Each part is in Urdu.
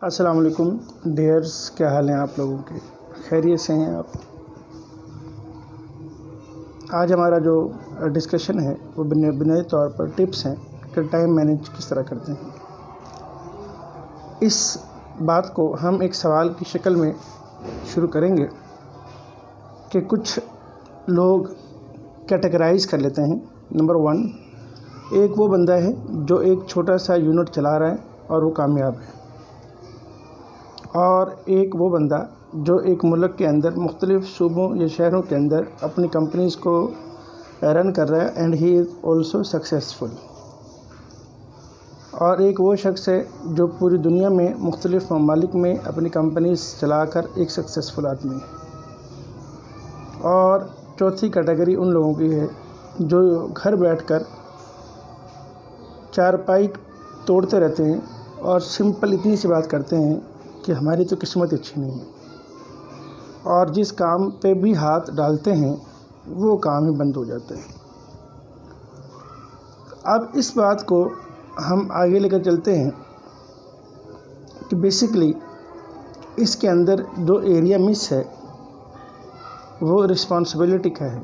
السلام علیکم ڈیئرس، کیا حال ہیں آپ لوگوں کے؟ خیریت سے ہیں آپ؟ آج ہمارا جو ڈسکشن ہے وہ بنیادی طور پر ٹپس ہیں کہ ٹائم مینیج کس طرح کرتے ہیں۔ اس بات کو ہم ایک سوال کی شکل میں شروع کریں گے کہ کچھ لوگ کیٹیگرائز کر لیتے ہیں۔ نمبر 1، ایک وہ بندہ ہے جو ایک چھوٹا سا یونٹ چلا رہا ہے اور وہ کامیاب ہے، اور ایک وہ بندہ جو ایک ملک کے اندر مختلف صوبوں یا شہروں کے اندر اپنی کمپنیز کو رن کر رہا ہے and he is also successful, اور ایک وہ شخص ہے جو پوری دنیا میں مختلف ممالک میں اپنی کمپنیز چلا کر ایک سکسیزفل آدمی ہے۔ اور چوتھی کیٹیگری ان لوگوں کی ہے جو گھر بیٹھ کر چارپائی توڑتے رہتے ہیں اور سمپل اتنی سی بات کرتے ہیں کہ ہماری تو قسمت اچھی نہیں ہے، اور جس کام پہ بھی ہاتھ ڈالتے ہیں وہ کام ہی بند ہو جاتے ہیں۔ اب اس بات کو ہم آگے لے کر چلتے ہیں کہ بیسیکلی اس کے اندر جو ایریا مس ہے وہ رسپانسبلٹی کا ہے۔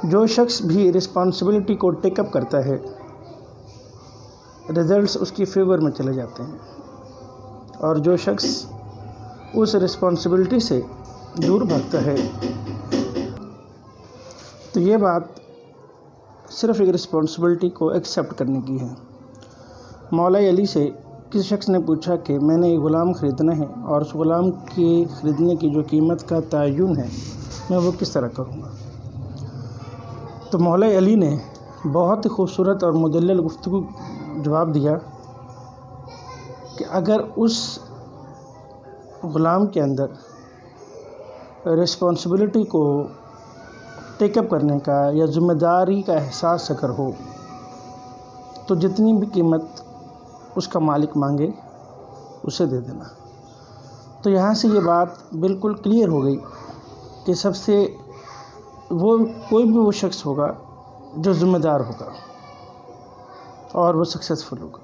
جو شخص بھی رسپانسبلٹی کو ٹیک اپ کرتا ہے، ریزلٹس اس کی فیور میں چلے جاتے ہیں، اور جو شخص اس رسپانسبلٹی سے دور بھاگتا ہے تو یہ بات صرف ایک رسپانسبلٹی کو ایکسیپٹ کرنے کی ہے۔ مولا علی سے کسی شخص نے پوچھا کہ میں نے ایک غلام خریدنا ہے اور اس غلام کی خریدنے کی جو قیمت کا تعین ہے میں وہ کس طرح کروں گا؟ تو مولا علی نے بہت ہی خوبصورت اور مدلل گفتگو جواب دیا کہ اگر اس غلام کے اندر رسپانسبلٹی کو ٹیک اپ کرنے کا یا ذمہ داری کا احساس اگر ہو تو جتنی بھی قیمت اس کا مالک مانگے اسے دے دینا۔ تو یہاں سے یہ بات بالکل کلیئر ہو گئی کہ سب سے وہ کوئی بھی وہ شخص ہوگا جو ذمہ دار ہوگا اور وہ سکسیزفل ہوگا۔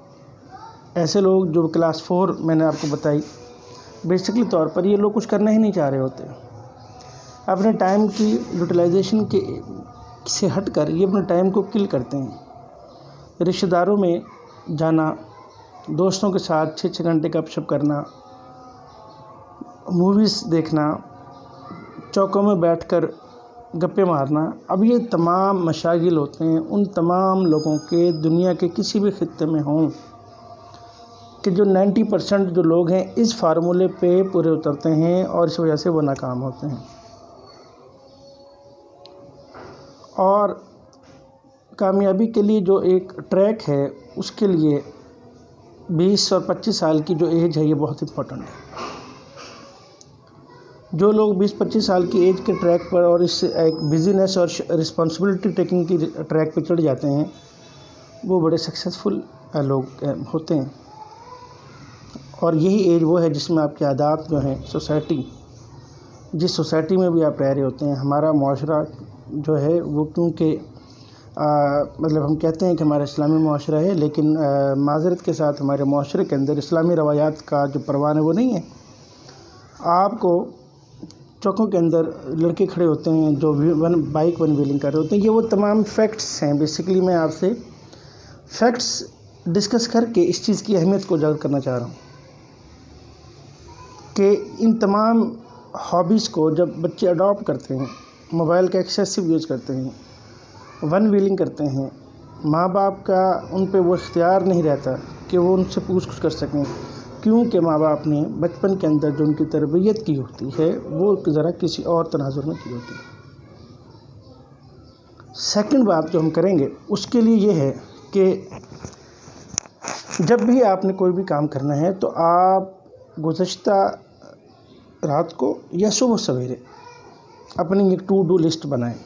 ایسے لوگ جو کلاس 4 میں نے آپ کو بتائی، بیسکلی طور پر یہ لوگ کچھ کرنا ہی نہیں چاہ رہے ہوتے، اپنے ٹائم کی یوٹیلائزیشن سے ہٹ کر یہ اپنے ٹائم کو کل کرتے ہیں۔ رشتہ داروں میں جانا، دوستوں کے ساتھ 6 گھنٹے گپ شپ کرنا، موویز دیکھنا، چوکوں میں بیٹھ کر گپے مارنا، اب یہ تمام مشاغل ہوتے ہیں ان تمام لوگوں کے دنیا کے کسی بھی خطے میں ہوں کہ جو 90% جو لوگ ہیں اس فارمولے پہ پورے اترتے ہیں اور اس وجہ سے وہ ناکام ہوتے ہیں۔ اور کامیابی کے لیے جو ایک ٹریک ہے اس کے لیے 20 اور 25 سال کی جو ایج ہے یہ بہت امپورٹنٹ ہے۔ جو لوگ 20-25 سال کی ایج کے ٹریک پر اور اس ایک بزنس اور رسپانسبلٹی ٹیکنگ کی ٹریک پہ چڑھ جاتے ہیں وہ بڑے سکسیزفل لوگ ہوتے ہیں، اور یہی ایج وہ ہے جس میں آپ کے عادات جو ہیں سوسائٹی، جس سوسائٹی میں بھی آپ رہ رہے ہوتے ہیں، ہمارا معاشرہ جو ہے وہ کیونکہ مطلب ہم کہتے ہیں کہ ہمارا اسلامی معاشرہ ہے، لیکن معذرت کے ساتھ ہمارے معاشرے کے اندر اسلامی روایات کا جو پروان ہے وہ نہیں ہے۔ آپ کو چوکوں کے اندر لڑکے کھڑے ہوتے ہیں جو بائک ون ویلنگ کر رہے ہوتے ہیں، یہ وہ تمام فیکٹس ہیں۔ بیسیکلی میں آپ سے فیکٹس ڈسکس کر کے اس چیز کی اہمیت کو اجاگر کرنا چاہ رہا ہوں کہ ان تمام ہابیز کو جب بچے اڈاپٹ کرتے ہیں، موبائل کا ایکسیسو یوز کرتے ہیں، ون ویلنگ کرتے ہیں، ماں باپ کا ان پہ وہ اختیار نہیں رہتا کہ وہ ان سے پوچھ کچھ کر سکیں، کیونکہ ماں باپ نے بچپن کے اندر جو ان کی تربیت کی ہوتی ہے وہ ذرا کسی اور تناظر میں کی ہوتی ہے۔ سیکنڈ بات جو ہم کریں گے اس کے لیے یہ ہے کہ جب بھی آپ نے کوئی بھی کام کرنا ہے تو آپ گزشتہ رات کو یا صبح سویرے اپنی ایک ٹو ڈو لسٹ بنائیں۔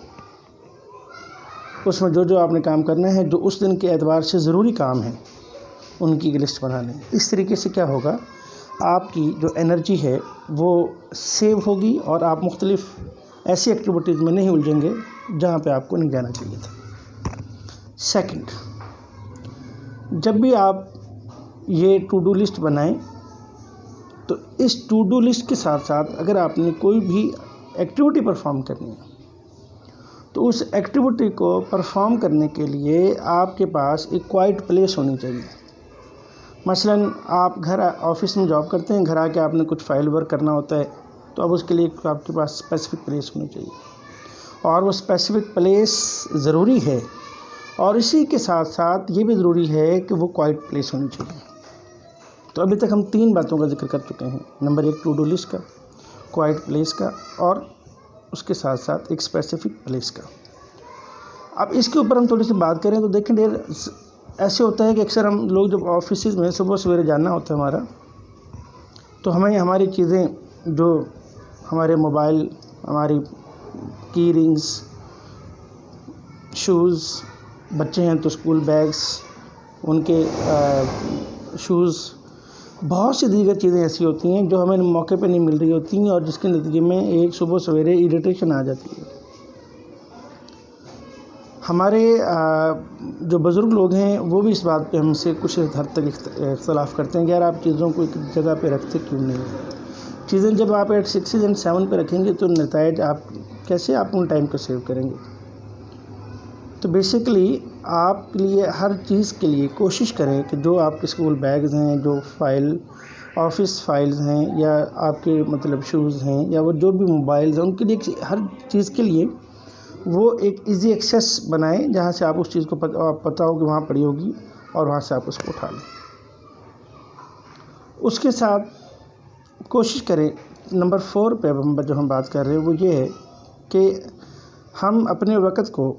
اس میں جو آپ نے کام کرنا ہے، جو اس دن کے اعتبار سے ضروری کام ہیں ان کی ایک لسٹ بنا لیں۔ اس طریقے سے کیا ہوگا، آپ کی جو انرجی ہے وہ سیو ہوگی اور آپ مختلف ایسی ایکٹیویٹیز میں نہیں الجھیں گے جہاں پہ آپ کو نہیں جانا چاہیے تھا۔ سیکنڈ، جب بھی آپ یہ ٹو ڈو لسٹ بنائیں. تو اس ٹو ڈو لسٹ کے ساتھ ساتھ اگر آپ نے کوئی بھی ایکٹیویٹی پرفارم کرنی ہے تو اس ایکٹیویٹی کو پرفارم کرنے کے لیے آپ کے پاس ایک کوائٹ پلیس ہونی چاہیے. مثلاً آپ گھر آفس میں جاب کرتے ہیں, گھر آ کے آپ نے کچھ فائل ورک کرنا ہوتا ہے, تو اب اس کے لیے آپ کے پاس اسپیسیفک پلیس ہونی چاہیے, اور وہ اسپیسیفک پلیس ضروری ہے. اور اسی کے ساتھ ساتھ یہ بھی ضروری ہے کہ وہ کوائٹ پلیس ہونی چاہیے. تو ابھی تک ہم 3 باتوں کا ذکر کر چکے ہیں. نمبر 1 ٹو ڈو لسٹ کا, کوائٹ پلیس کا, اور اس کے ساتھ ساتھ ایک اسپیسیفک پلیس کا. اب اس کے اوپر ہم تھوڑی سی بات کریں تو دیکھیں ڈیر ایسے ہوتا ہے کہ اکثر ہم لوگ جب آفیسز میں صبح سویرے جانا ہوتا ہے ہمارا, تو ہمیں ہماری چیزیں جو ہمارے موبائل, ہماری کی رنگز, شوز, بچے ہیں تو اسکول بیگس, ان کے شوز, بہت سی دیگر چیزیں ایسی ہوتی ہیں جو ہمیں موقع پہ نہیں مل رہی ہوتی ہیں, اور جس کے نتیجے میں ایک صبح سویرے اریٹیشن آ جاتی ہے. ہمارے جو بزرگ لوگ ہیں وہ بھی اس بات پہ ہم سے کچھ حد تک اختلاف کرتے ہیں کہ یار آپ چیزوں کو ایک جگہ پہ رکھتے کیوں نہیں. چیزیں جب آپ 8 6 and 7 پہ رکھیں گے تو نتائج آپ کیسے آپ ان ٹائم کو سیو کریں گے. تو بیسیکلی آپ کے لیے ہر چیز کے لیے کوشش کریں کہ جو آپ کے اسکول بیگز ہیں, جو آفس فائلز ہیں, یا آپ کے مطلب شوز ہیں, یا وہ جو بھی موبائلز ہیں, ان کے لیے ہر چیز کے لیے وہ ایک ایزی ایکسیس بنائیں جہاں سے آپ اس چیز کو پتہ ہو کہ وہاں پڑی ہوگی اور وہاں سے آپ اس کو اٹھا لیں. اس کے ساتھ کوشش کریں. نمبر 4 پہ جو ہم بات کر رہے ہیں وہ یہ ہے کہ ہم اپنے وقت کو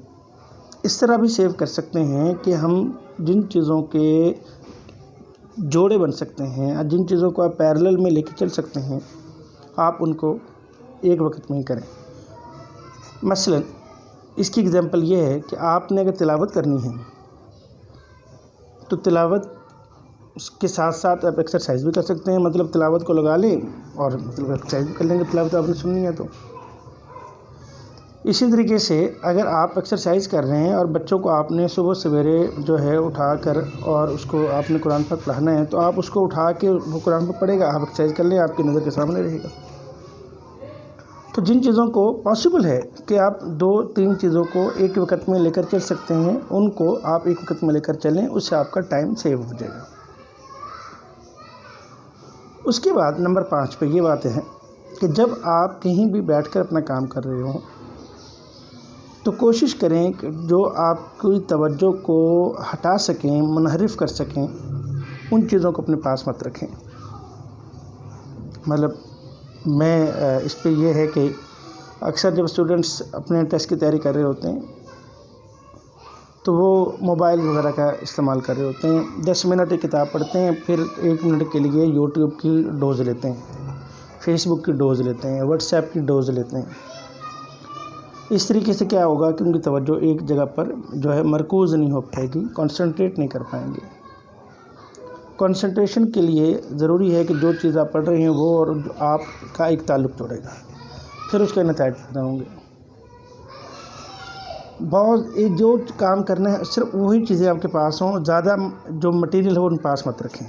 اس طرح بھی سیو کر سکتے ہیں کہ ہم جن چیزوں کے جوڑے بن سکتے ہیں, جن چیزوں کو آپ پیرلل میں لے کے چل سکتے ہیں, آپ ان کو ایک وقت میں ہی کریں. مثلاً اس کی اگزامپل یہ ہے کہ آپ نے اگر تلاوت کرنی ہے تو تلاوت کے ساتھ ساتھ آپ ایکسرسائز بھی کر سکتے ہیں. مطلب تلاوت کو لگا لیں اور مطلب ایکسرسائز بھی کر لیں گے, تلاوت آپ نے سننی ہے تو. اسی طریقے سے اگر آپ ایکسرسائز کر رہے ہیں اور بچوں کو آپ نے صبح سویرے جو ہے اٹھا کر اور اس کو آپ نے قرآن پاک پڑھانا ہے, تو آپ اس کو اٹھا کے وہ قرآن پاک پڑھے گا, آپ ایکسرسائز کر لیں, آپ کی نظر کے سامنے رہے گا. تو جن چیزوں کو پاسبل ہے کہ آپ 2-3 چیزوں کو ایک وقت میں لے کر چل سکتے ہیں, ان کو آپ ایک وقت میں لے کر چلیں, اس سے آپ کا ٹائم سیو ہو جائے گا. اس کے بعد نمبر 5 پہ یہ باتیں ہیں کہ جب آپ کہیں بھی بیٹھ کر اپنا کام کر رہے ہوں تو کوشش کریں کہ جو آپ کی توجہ کو ہٹا سکیں, منحرف کر سکیں, ان چیزوں کو اپنے پاس مت رکھیں. مطلب میں اس پہ یہ ہے کہ اکثر جب اسٹوڈنٹس اپنے ٹیسٹ کی تیاری کر رہے ہوتے ہیں تو وہ موبائل وغیرہ کا استعمال کر رہے ہوتے ہیں. 10 منٹ ایک کتاب پڑھتے ہیں, پھر 1 منٹ کے لیے یوٹیوب کی ڈوز لیتے ہیں, فیس بک کی ڈوز لیتے ہیں, واٹس ایپ کی ڈوز لیتے ہیں. اس طریقے سے کیا ہوگا کہ ان کی توجہ ایک جگہ پر جو ہے مرکوز نہیں ہو پائے گی, کنسنٹریٹ نہیں کر پائیں گے. کنسنٹریشن کے لیے ضروری ہے کہ جو چیز آپ پڑھ رہے ہیں وہ اور آپ کا ایک تعلق جوڑے گا, پھر اس کے نتائج پیدا ہوں گے. بہت جو کام کرنا ہے صرف وہی چیزیں آپ کے پاس ہوں, زیادہ جو مٹیریل ہو ان پاس مت رکھیں.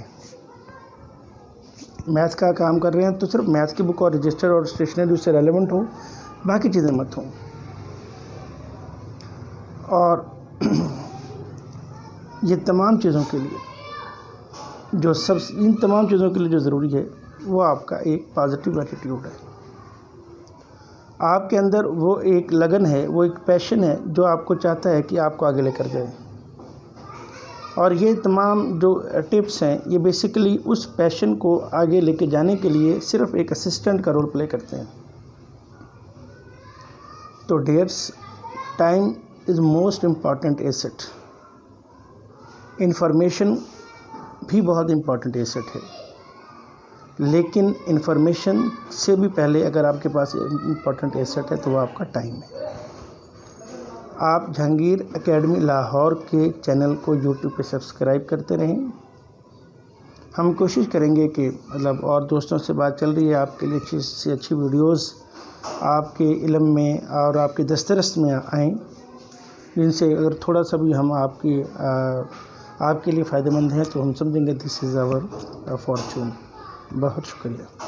میتھ کا کام کر رہے ہیں تو صرف میتھ کی بک اور رجسٹر اور اسٹیشنری اس سے ریلیونٹ ہو, باقی چیزیں مت ہوں. اور یہ تمام چیزوں کے لیے ان تمام چیزوں کے لیے جو ضروری ہے وہ آپ کا ایک پازیٹیو ایٹیٹیوڈ ہے. آپ کے اندر وہ ایک لگن ہے, وہ ایک پیشن ہے جو آپ کو چاہتا ہے کہ آپ کو آگے لے کر جائے. اور یہ تمام جو ٹپس ہیں یہ بیسیکلی اس پیشن کو آگے لے کے جانے کے لیے صرف ایک اسسٹنٹ کا رول پلے کرتے ہیں. تو dears, time is most important asset. Information بھی بہت امپارٹنٹ ایسٹ ہے, لیکن انفارمیشن سے بھی پہلے اگر آپ کے پاس امپارٹنٹ ایسٹ ہے تو وہ آپ کا ٹائم ہے. آپ جہانگیر اکیڈمی لاہور کے چینل کو یوٹیوب پہ سبسکرائب کرتے رہیں. ہم کوشش کریں گے کہ مطلب اور دوستوں سے بات چل رہی ہے, آپ کے لیے اچھی سے اچھی ویڈیوز آپ کے علم میں اور آپ کے دسترس میں آئیں, جن سے اگر تھوڑا سا بھی ہم آپ کی آپ کے لیے فائدہ مند ہیں تو ہم سمجھیں گے دس از آور فارچون. بہت شکریہ.